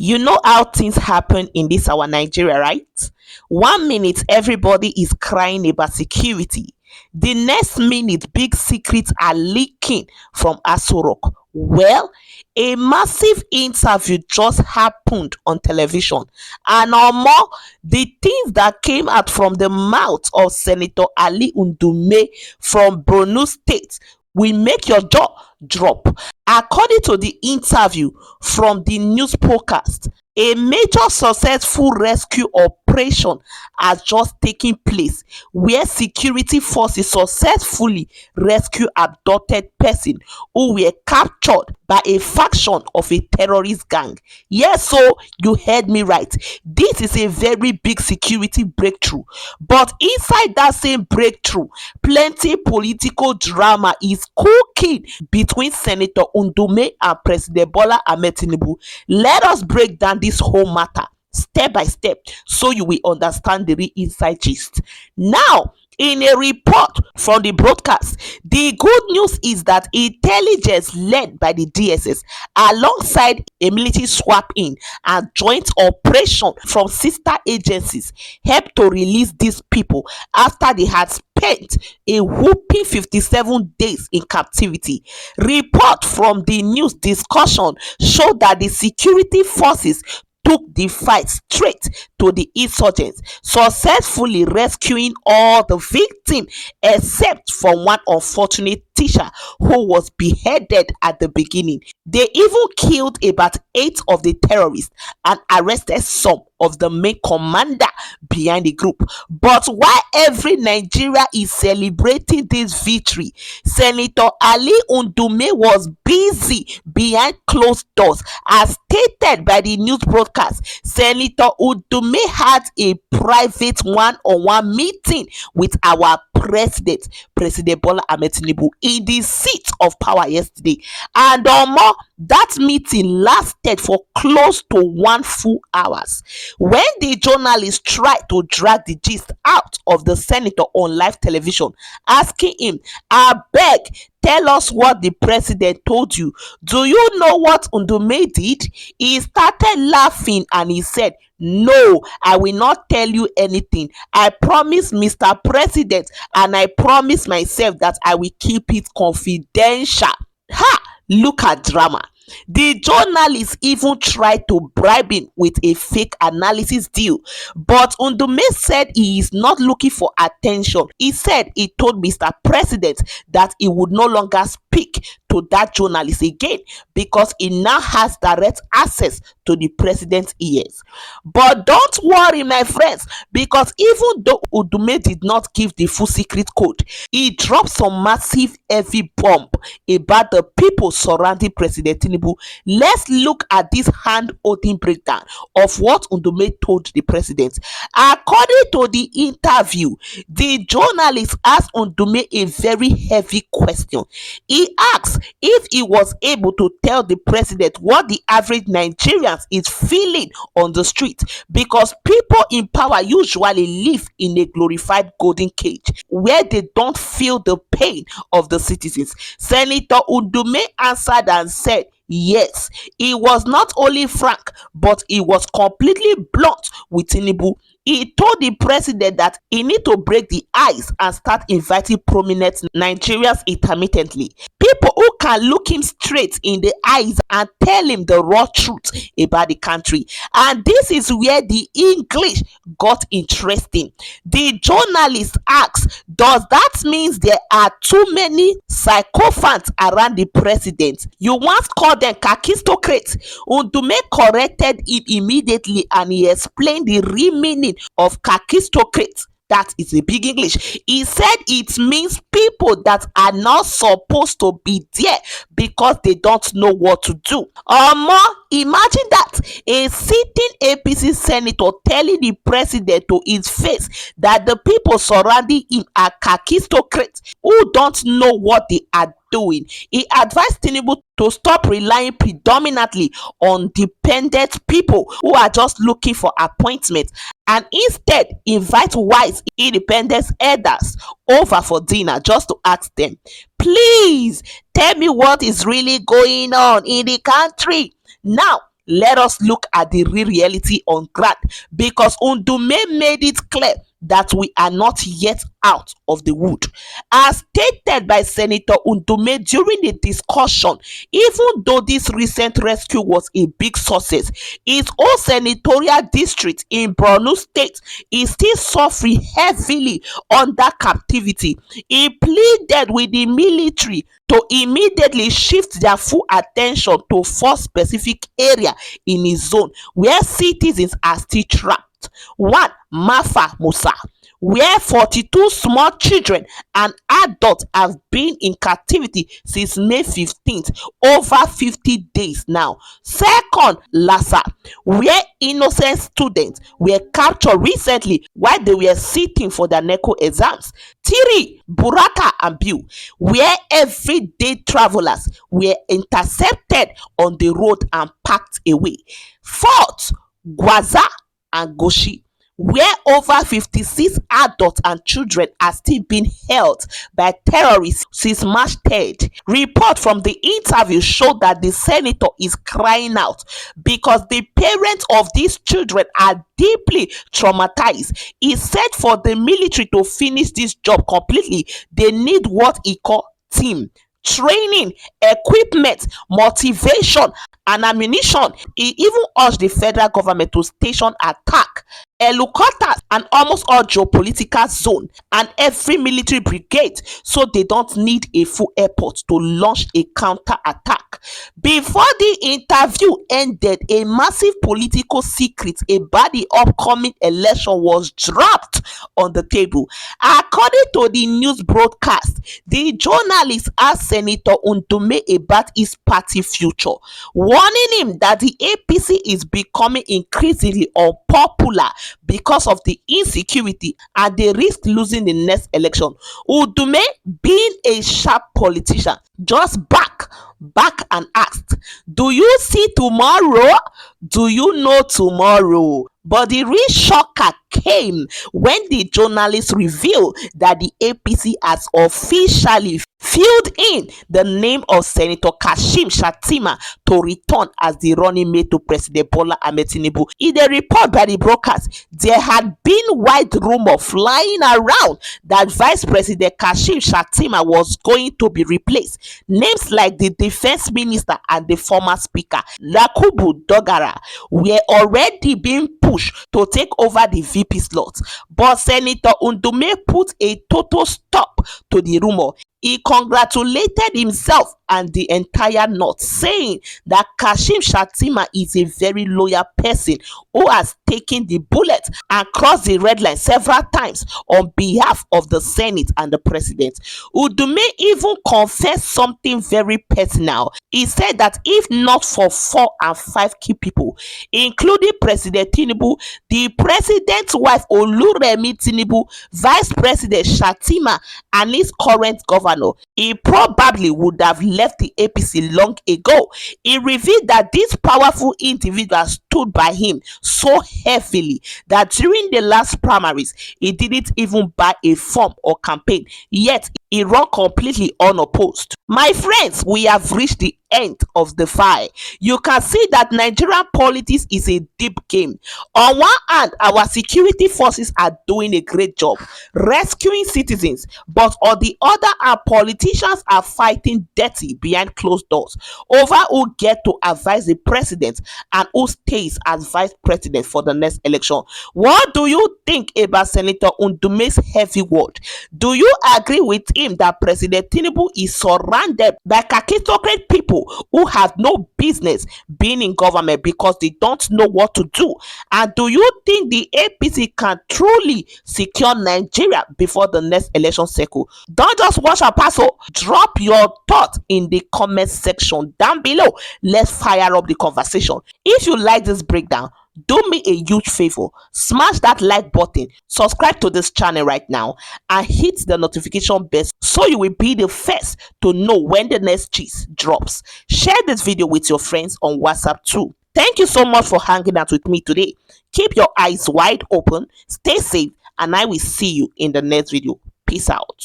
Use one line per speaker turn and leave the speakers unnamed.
You know how things happen in this our Nigeria, right? One minute everybody is crying about security. The next minute big secrets are leaking from Aso Rock. Well, a massive interview just happened on television, and more the things that came out from the mouth of Senator Ali Ndume from Borno State will make your jaw drop. According to the interview from the news podcast, a major successful rescue operation has just taken place where security forces successfully rescue abducted person who were captured by a faction of a terrorist gang. Yes, so you heard me right. This is a very big security breakthrough. But inside that same breakthrough, plenty political drama is cooking between Senator Ndume and President Bola Ahmed Tinubu. Let us break down this whole matter step by step so you will understand the real inside gist. Now, in a report from the broadcast, the good news is that intelligence led by the DSS alongside a military swap in and joint operation from sister agencies helped to release these people after they had spent a whooping 57 days in captivity. Report from the news discussion showed that the security forces took the fight straight to the insurgents, successfully rescuing all the victims except for one unfortunate teacher who was beheaded at the beginning. They even killed about 8 of the terrorists and arrested some of the main commander behind the group. But while every Nigeria is celebrating this victory, Senator Ali Ndume was busy behind closed doors. As stated by the news broadcast, Senator Ndume had a private one-on-one meeting with our President Bola Ahmed Tinubu, in the seat of power yesterday. And more, that meeting lasted for close to 1 full hours. When the journalists tried to drag the gist out of the senator on live television, asking him, "I beg, tell us what the president told you. Do you know what Ndume did?" He started laughing and he said, "No, I will not tell you anything. I promise Mr. President and I promise myself that I will keep it confidential." Ha! Look at drama. The journalist even tried to bribe him with a fake analysis deal, but Ndume said he is not looking for attention. He said he told Mr. President that he would no longer speak to that journalist again because he now has direct access to the president's ears. But don't worry, my friends, because even though Ndume did not give the full secret code, he dropped some massive heavy bomb about the people surrounding President Tinubu. Let's look at this hand-holding breakdown of what Ndume told the president. According to the interview, the journalist asked Ndume a very heavy question. He asked if he was able to tell the president what the average Nigerians is feeling on the street, because people in power usually live in a glorified golden cage where they don't feel the pain of the citizens. Senator Ndume answered and said yes, he was not only frank, but he was completely blunt with Tinubu. He told the president that he need to break the ice and start inviting prominent Nigerians intermittently. People who can look him straight in the eyes and tell him the raw truth about the country. And this is where the English got interesting. The journalist asks, does that mean there are too many sycophants around the president? You once called them kakistocrats. Ndume corrected him immediately and he explained the real meaning of kakistocrats. That is a big English. He said it means people that are not supposed to be there because they don't know what to do. Or more, imagine that a sitting APC senator telling the president to his face that the people surrounding him are kakistocrats who don't know what they are doing. He advised Tinubu to stop relying predominantly on dependent people who are just looking for appointments and instead invite wise independent elders over for dinner just to ask them, "Please tell me what is really going on in the country." Now, Let us look at the real reality on ground, because Ndume made it clear that we are not yet out of the wood. As stated by Senator Ndume during the discussion, even though this recent rescue was a big success, his own senatorial district in Borno State is still suffering heavily under captivity. He pleaded with the military to immediately shift their full attention to four specific areas in his zone where citizens are still trapped. One, Mafa Musa, where 42 small children and adults have been in captivity since May 15th, over 50 days now. Second, Lassa, where innocent students were captured recently while they were sitting for their NECO exams. Three, Buraka and Biu, where everyday travelers were intercepted on the road and packed away. Fourth, Gwaza and Goshi, where over 56 adults and children are still being held by terrorists since March 3rd. Report from the interview showed that the senator is crying out because the parents of these children are deeply traumatized. He said for the military to finish this job completely, they need what he called team training, equipment, motivation, and ammunition. He even urged the federal government to station attack helicopters and almost all geopolitical zone and every military brigade, so they don't need a full airport to launch a counter attack. Before the interview ended, a massive political secret about the upcoming election was dropped on the table. According to the news broadcast, the journalist asked Senator Ndume about his party future, warning him that the APC is becoming increasingly unpopular because of the insecurity and they risk losing the next election. Ndume, being a sharp politician, just back and asked, "Do you see tomorrow? Do you know tomorrow?" But the real shocker came when the journalist revealed that the APC has officially filled in the name of Senator Kashim Shettima to return as the running mate to President Bola Ahmed Tinubu. In the report by the broadcast, there had been wide rumor flying around that Vice President Kashim Shettima was going to be replaced. Names like the Defense Minister and the former Speaker, Yakubu Dogara, were already being pushed to take over the VP slot. But Senator Ndume put a total stop to the rumor. He congratulated himself and the entire North, saying that Kashim Shettima is a very loyal person who has taken the bullet and crossed the red line several times on behalf of the Senate and the President. Ndume even confessed something very personal. He said that if not for 4 and 5 key people, including President Tinubu, the President's wife Oluremi Tinubu, Vice President Shettima, and his current governor, he probably would have left the APC long ago. He revealed that this powerful individual stood by him so heavily that during the last primaries, he didn't even buy a form or campaign, yet he ran completely unopposed. My friends, we have reached the end of the file. You can see that Nigerian politics is a deep game. On one hand, our security forces are doing a great job rescuing citizens, but on the other hand, politicians are fighting dirty behind closed doors over who get to advise the president and who stays as vice president for the next election. What do you think about Senator Ndume's heavy word? Do you agree with him that President Tinubu is surrounded by kakistocrat people who have no business being in government because they don't know what to do? And do you think the APC can truly secure Nigeria before the next election cycle? Don't just watch our pass. Drop your thoughts in the comment section down below. Let's fire up the conversation. If you like this breakdown, do me a huge favor, smash that like button, subscribe to this channel right now, and hit the notification bell so you will be the first to know when the next gist drops. Share this video with your friends on WhatsApp too. Thank you so much for hanging out with me today. Keep your eyes wide open, stay safe, and I will see you in the next video. Peace out.